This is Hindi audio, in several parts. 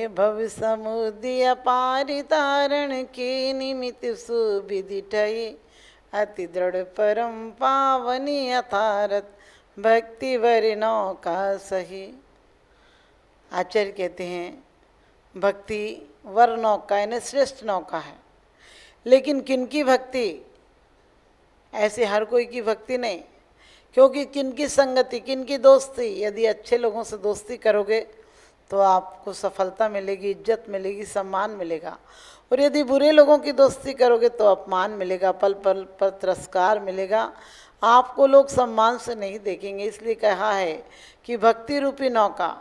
भव समुद्री अपारि तारण के निमित्त सुविधि ठई अति दृढ़ परम पावनी अथारत भक्ति वर नौका सही। आचार्य कहते हैं भक्ति वर नौका यानी श्रेष्ठ नौका है, लेकिन किनकी भक्ति? ऐसे हर कोई की भक्ति नहीं, क्योंकि किनकी संगति, किनकी दोस्ती। यदि अच्छे लोगों से दोस्ती करोगे तो आपको सफलता मिलेगी, इज्जत मिलेगी, सम्मान मिलेगा। और यदि बुरे लोगों की दोस्ती करोगे तो अपमान मिलेगा, पल पल पर तिरस्कार मिलेगा, आपको लोग सम्मान से नहीं देखेंगे। इसलिए कहा है कि भक्ति रूपी नौका,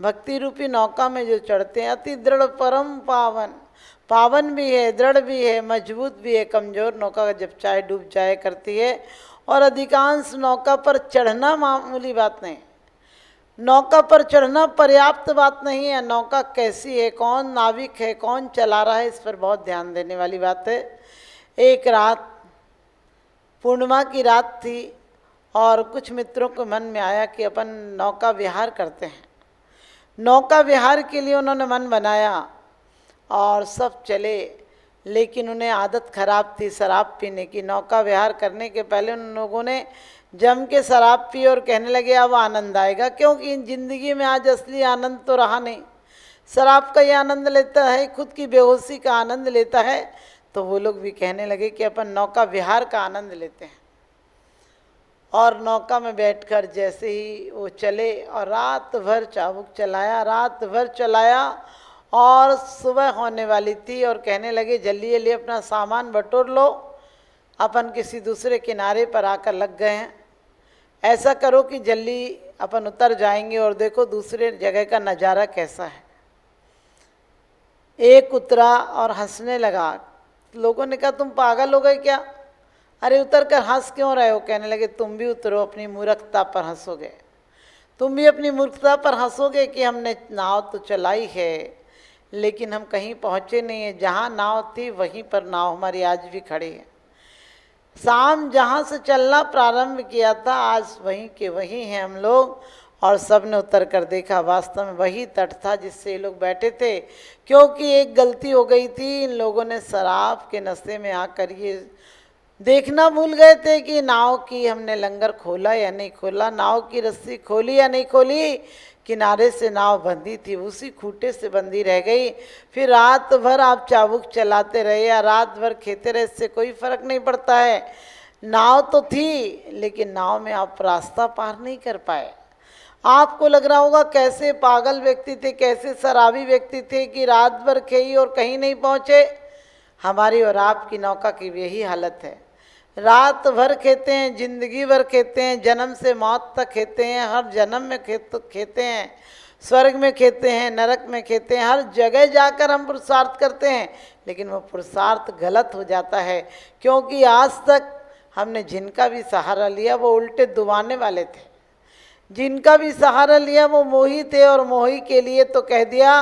भक्ति रूपी नौका में जो चढ़ते हैं अति दृढ़ परम पावन, पावन भी है, दृढ़ भी है, मजबूत भी है। कमज़ोर नौका जब चाहे डूब जाए करती है। और अधिकांश नौका पर चढ़ना मामूली बात नहीं, नौका पर चढ़ना पर्याप्त बात नहीं है। नौका कैसी है, कौन नाविक है, कौन चला रहा है, इस पर बहुत ध्यान देने वाली बात है। एक रात पूर्णिमा की रात थी और कुछ मित्रों को मन में आया कि अपन नौका विहार करते हैं। नौका विहार के लिए उन्होंने मन बनाया और सब चले, लेकिन उन्हें आदत खराब थी शराब पीने की। नौका विहार करने के पहले उन लोगों ने जम के शराब पी और कहने लगे अब आनंद आएगा, क्योंकि इन जिंदगी में आज असली आनंद तो रहा नहीं। शराब का ये आनंद लेता है, खुद की बेहोशी का आनंद लेता है। तो वो लोग भी कहने लगे कि अपन नौका विहार का आनंद लेते हैं। और नौका में बैठकर जैसे ही वो चले और रात भर चाबुक चलाया, रात भर चलाया और सुबह होने वाली थी और कहने लगे जल्दी जल्दी अपना सामान बटोर लो, अपन किसी दूसरे किनारे पर आकर लग गए हैं। ऐसा करो कि जल्दी अपन उतर जाएंगे और देखो दूसरे जगह का नज़ारा कैसा है। एक उतरा और हंसने लगा। लोगों ने कहा तुम पागल हो गए क्या? अरे उतर कर हंस क्यों रहे हो? कहने लगे तुम भी उतरो, अपनी मूर्खता पर हंसोगे, तुम भी अपनी मूर्खता पर हंसोगे कि हमने नाव तो चलाई है लेकिन हम कहीं पहुँचे नहीं हैं। जहाँ नाव थी वहीं पर नाव हमारी आज भी खड़ी है। शाम जहाँ से चलना प्रारंभ किया था आज वहीं के वहीं हैं हम लोग। और सब ने उतर कर देखा, वास्तव में वही तट था जिससे ये लोग बैठे थे। क्योंकि एक गलती हो गई थी, इन लोगों ने शराब के नशे में आकर ये देखना भूल गए थे कि नाव की हमने लंगर खोला या नहीं खोला, नाव की रस्सी खोली या नहीं खोली। किनारे से नाव बंधी थी, उसी खूंटे से बंधी रह गई। फिर रात भर आप चाबुक चलाते रहे या रात भर खेते रहे, इससे कोई फर्क नहीं पड़ता है। नाव तो थी लेकिन नाव में आप रास्ता पार नहीं कर पाए। आपको लग रहा होगा कैसे पागल व्यक्ति थे, कैसे शराबी व्यक्ति थे कि रात भर खेई और कहीं नहीं पहुँचे। हमारी और आपकी नौका की भी यही हालत है। रात भर खेते हैं, जिंदगी भर खेते हैं, जन्म से मौत तक खेते हैं, हर जन्म में खेते हैं, स्वर्ग में खेते हैं, नरक में खेते हैं, हर जगह जाकर हम पुरुषार्थ करते हैं। लेकिन वो पुरुषार्थ गलत हो जाता है, क्योंकि आज तक हमने जिनका भी सहारा लिया वो उल्टे डुबाने वाले थे। जिनका भी सहारा लिया वो मोही थे और मोही के लिए तो कह दिया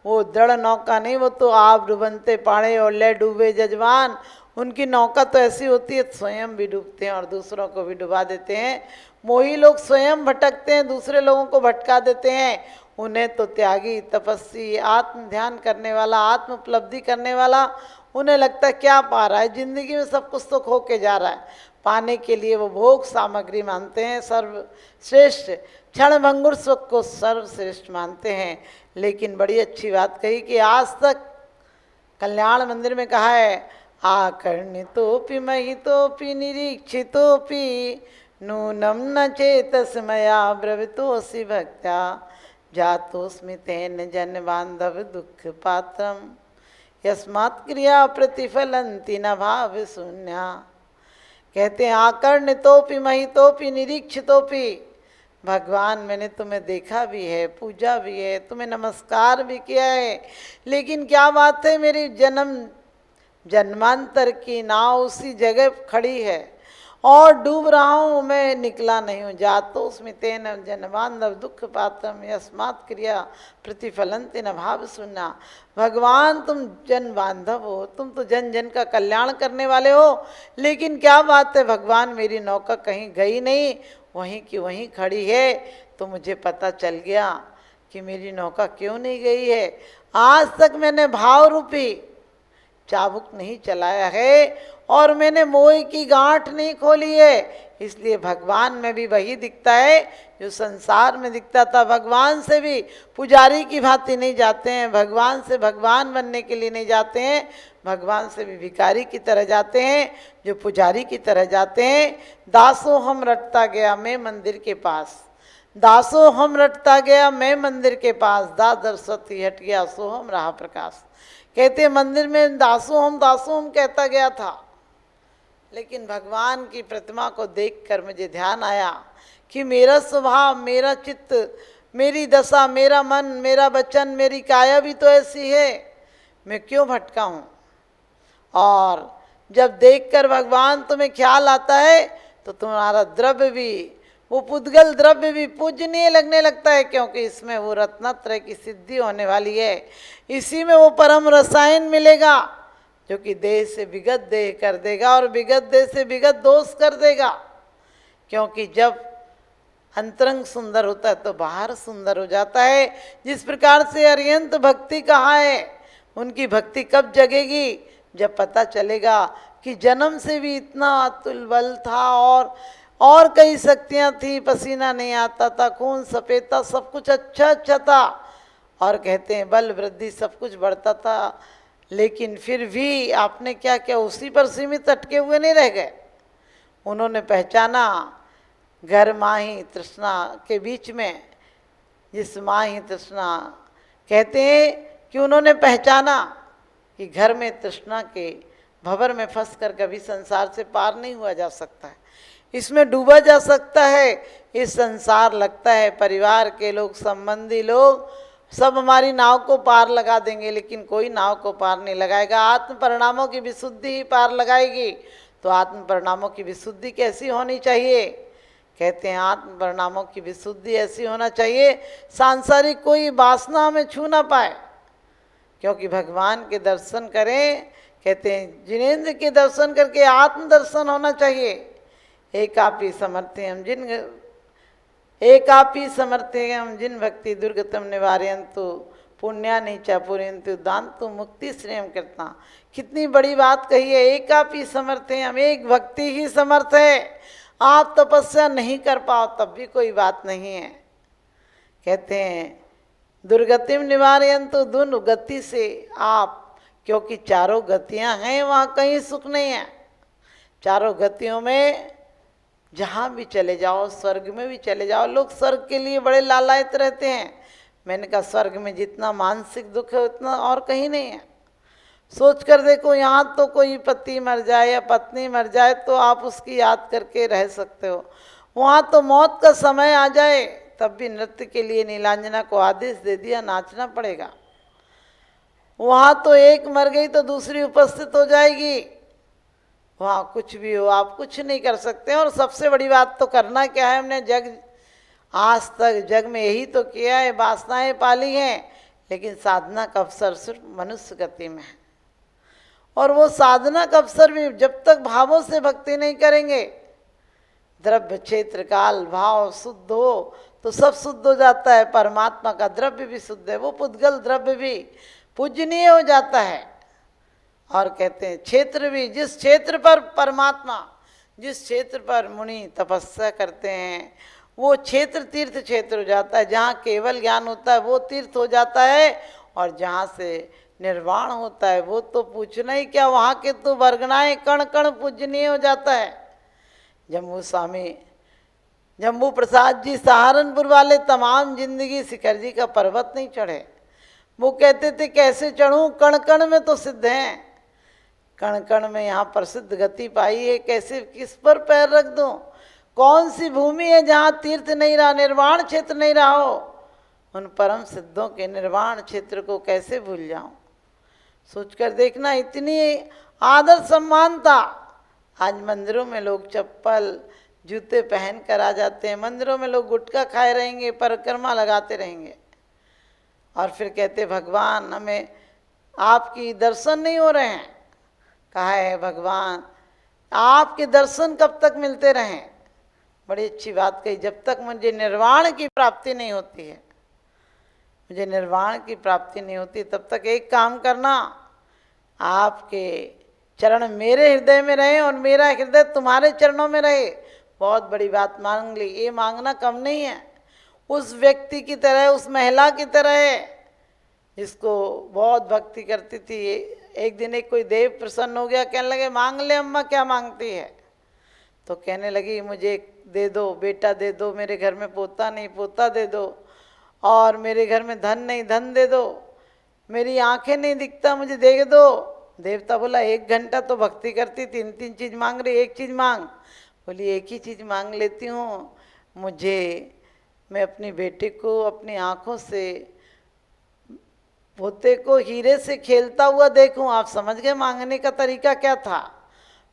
वो दृढ़ नौका नहीं, वो तो आप डूबनते पाड़े और ले डूबे जजवान। उनकी नौका तो ऐसी होती है स्वयं भी डूबते हैं और दूसरों को भी डुबा देते हैं। मोही लोग स्वयं भटकते हैं, दूसरे लोगों को भटका देते हैं। उन्हें तो त्यागी, तपस्वी, आत्म ध्यान करने वाला, आत्म उपलब्धि करने वाला उन्हें लगता है क्या पा रहा है, जिंदगी में सब कुछ तो खो के जा रहा है। पाने के लिए वो भोग सामग्री मानते हैं सर्वश्रेष्ठ, क्षण भंगुर सुख को सर्वश्रेष्ठ मानते हैं। लेकिन बड़ी अच्छी बात कही कि आज तक कल्याण मंदिर में कहा है आकर्णितोपि महितोपि निरीक्षितोपि नूनम न चेतस मया ब्रवीतोऽसि भक्त्या जातोऽस्मि तेन जन बांधव दुख पात्रम यस्मात् क्रिया प्रतिफलन्ति न भाव शून्या। कहते हैं आकर्णितोपि महितोपि निरीक्षितोपि, भगवान मैंने तुम्हें देखा भी है, पूजा भी है, तुम्हें नमस्कार भी किया है, लेकिन क्या बात है मेरी जन्मांतर की नाव उसी जगह खड़ी है और डूब रहा हूँ, मैं निकला नहीं हूँ। जातो उसमें तेन जन बांधव दुख पात्रम यस्मात् क्रिया प्रतिफलन्ति न भाव सुनना। भगवान तुम जन बांधव हो, तुम तो जन जन का कल्याण करने वाले हो, लेकिन क्या बात है भगवान मेरी नौका कहीं गई नहीं, वहीं की वहीं खड़ी है। तो मुझे पता चल गया कि मेरी नौका क्यों नहीं गई है। आज तक मैंने भाव रूपी चाबुक नहीं चलाया है और मैंने मोह की गांठ नहीं खोली है। इसलिए भगवान में भी वही दिखता है जो संसार में दिखता था। भगवान से भी पुजारी की भांति नहीं जाते हैं, भगवान से भगवान बनने के लिए नहीं जाते हैं, भगवान से भी भिखारी की तरह जाते हैं, जो पुजारी की तरह जाते हैं। दासो हम रटता गया मैं मंदिर के पास, दासो हम रटता गया मैं मंदिर के पास, दास सरस्वती हट गया सो हम रहा प्रकाश। कहते मंदिर में दासो हम कहता गया था, लेकिन भगवान की प्रतिमा को देखकर मुझे ध्यान आया कि मेरा स्वभाव, मेरा चित्त, मेरी दशा, मेरा मन, मेरा वचन, मेरी काया भी तो ऐसी है, मैं क्यों भटका हूँ। और जब देखकर भगवान तुम्हें ख्याल आता है तो तुम्हारा द्रव्य भी, वो पुद्गल द्रव्य भी पूजनीय लगने लगता है, क्योंकि इसमें वो रत्नत्रय की सिद्धि होने वाली है। इसी में वो परम रसायन मिलेगा जो कि देह से विगत देह कर देगा और विगत देह से विगत दोष कर देगा। क्योंकि जब अंतरंग सुंदर होता है तो बाहर सुंदर हो जाता है। जिस प्रकार से अरियंत भक्ति कहाँ है, उनकी भक्ति कब जगेगी, जब पता चलेगा कि जन्म से भी इतना अतुल बल था और कई शक्तियाँ थी, पसीना नहीं आता था, खून सफेद था, सब कुछ अच्छा था, और कहते हैं बल वृद्धि सब कुछ बढ़ता था, लेकिन फिर भी आपने क्या किया, उसी पर सीमित अटके हुए नहीं रह गए। उन्होंने पहचाना घर माही तृष्णा के बीच में, जिस माही तृष्णा कहते हैं कि उन्होंने पहचाना कि घर में तृष्णा के भंवर में फंस कर कभी संसार से पार नहीं हुआ जा सकता है, इसमें डूबा जा सकता है। इस संसार लगता है परिवार के लोग, संबंधी लोग सब हमारी नाव को पार लगा देंगे, लेकिन कोई नाव को पार नहीं लगाएगा। आत्म परिणामों की विशुद्धि ही पार लगाएगी। तो आत्म परिणामों की विशुद्धि कैसी होनी चाहिए, कहते हैं आत्म परिणामों की विशुद्धि ऐसी होना चाहिए सांसारिक कोई वासना हमें छू ना पाए, क्योंकि भगवान के दर्शन करें, कहते हैं जिनेंद्र के दर्शन करके आत्म दर्शन होना चाहिए। एकापि समर्थे हम जिन भक्ति दुर्गतम निवारयन्तु पुण्यानि च पूरयन्तु दान्तु मुक्ति श्रेयम करता। कितनी बड़ी बात कही है, एकापि समर्थे हम, एक भक्ति ही समर्थ है। आप तपस्या नहीं कर पाओ तब भी कोई बात नहीं है। कहते हैं दुर्गतिम निवारयन्तु, दुर्गति से आप, क्योंकि चारों गतियां हैं, वहाँ कहीं सुख नहीं है। चारों गतियों में जहाँ भी चले जाओ, स्वर्ग में भी चले जाओ, लोग स्वर्ग के लिए बड़े लालायित रहते हैं। मैंने कहा स्वर्ग में जितना मानसिक दुख है उतना और कहीं नहीं है। सोच कर देखो, यहाँ तो कोई पति मर जाए या पत्नी मर जाए तो आप उसकी याद करके रह सकते हो, वहाँ तो मौत का समय आ जाए तब भी नृत्य के लिए नीलांजना को आदेश दे दिया, नाचना पड़ेगा। वहाँ तो एक मर गई तो दूसरी उपस्थित हो जाएगी, वहाँ कुछ भी हो आप कुछ नहीं कर सकते। और सबसे बड़ी बात तो करना क्या है, हमने आज तक जग में यही तो किया है, वासनाएं पाली हैं, लेकिन साधना का अवसर सिर्फ मनुष्य गति में है। और वो साधना का अवसर भी जब तक भावों से भक्ति नहीं करेंगे, द्रव्य क्षेत्र काल भाव शुद्ध हो तो सब शुद्ध हो जाता है। परमात्मा का द्रव्य भी शुद्ध है, वो पुद्गल द्रव्य भी पूजनीय हो जाता है। और कहते हैं क्षेत्र भी, जिस क्षेत्र पर परमात्मा, जिस क्षेत्र पर मुनि तपस्या करते हैं वो क्षेत्र तीर्थ क्षेत्र हो जाता है। जहाँ केवल ज्ञान होता है वो तीर्थ हो जाता है, और जहाँ से निर्वाण होता है वो तो पूछना ही क्या, वहाँ के तो वर्गनाएं कण कण पूजनीय हो जाता है। जम्मू प्रसाद जी सहारनपुर वाले तमाम जिंदगी शिखर जी का पर्वत नहीं चढ़े। वो कहते थे कैसे चढ़ूं, कण कण में तो सिद्ध हैं, कण कण में यहाँ प्रसिद्ध गति पाई है, कैसे किस पर पैर रख दूं। कौन सी भूमि है जहाँ तीर्थ नहीं रहा, निर्वाण क्षेत्र नहीं रहा हो, उन परम सिद्धों के निर्वाण क्षेत्र को कैसे भूल जाऊं। सोचकर देखना, इतनी आदर सम्मान था। आज मंदिरों में लोग चप्पल जूते पहन कर आ जाते हैं, मंदिरों में लोग गुटखा खाए रहेंगे, परिक्रमा लगाते रहेंगे, और फिर कहते भगवान हमें आपकी दर्शन नहीं हो रहे हैं। कहा है भगवान आपके दर्शन कब तक मिलते रहें। बड़ी अच्छी बात कही, जब तक मुझे निर्वाण की प्राप्ति नहीं होती है। मुझे निर्वाण की प्राप्ति नहीं होती, तब तक एक काम करना, आपके चरण मेरे हृदय में रहे और मेरा हृदय तुम्हारे चरणों में रहे। बहुत बड़ी बात मांग ली, ये मांगना कम नहीं है। उस व्यक्ति की तरह, उस महिला की तरह है जिसको बहुत भक्ति करती थी। एक दिन एक कोई देव प्रसन्न हो गया, कहने लगे मांग ले अम्मा, क्या मांगती है? तो कहने लगी मुझे दे दो बेटा, दे दो, मेरे घर में पोता नहीं, पोता दे दो, और मेरे घर में धन नहीं, धन दे दो, मेरी आंखें नहीं दिखता, मुझे दे दो। देवता बोला 1 घंटा तो भक्ति करती, 3 चीज मांग रही, एक चीज मांग। बोली एक ही चीज मांग लेती हूँ, मैं अपनी बेटे को अपनी आंखों से, पोते को हीरे से खेलता हुआ देखूं। आप समझ गए मांगने का तरीका क्या था।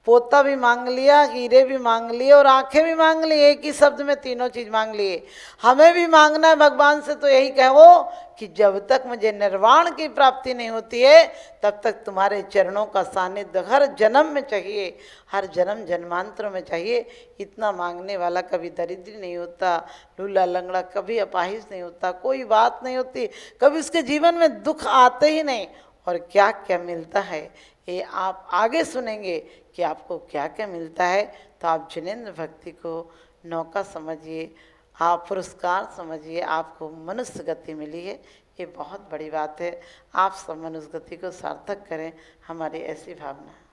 पोता भी मांग लिया, हीरे भी मांग लिए और आंखें भी मांग ली, एक ही शब्द में तीनों चीज मांग लिए। हमें भी मांगना है भगवान से तो यही कहो कि जब तक मुझे निर्वाण की प्राप्ति नहीं होती है तब तक तुम्हारे चरणों का सानिध्य हर जन्म में चाहिए, हर जन्म जन्मांतर में चाहिए। इतना मांगने वाला कभी दरिद्र नहीं होता, लूला लंगड़ा कभी अपाहिज नहीं होता, कोई बात नहीं होती, कभी उसके जीवन में दुख आते ही नहीं। और क्या क्या मिलता है ये आप आगे सुनेंगे कि आपको क्या क्या मिलता है। तो आप जिनेंद्र भक्ति को नौका समझिए, आप पुरस्कार समझिए, आपको मनुष्य गति मिली है, ये बहुत बड़ी बात है। आप सब मनुष्य गति को सार्थक करें, हमारी ऐसी भावना है।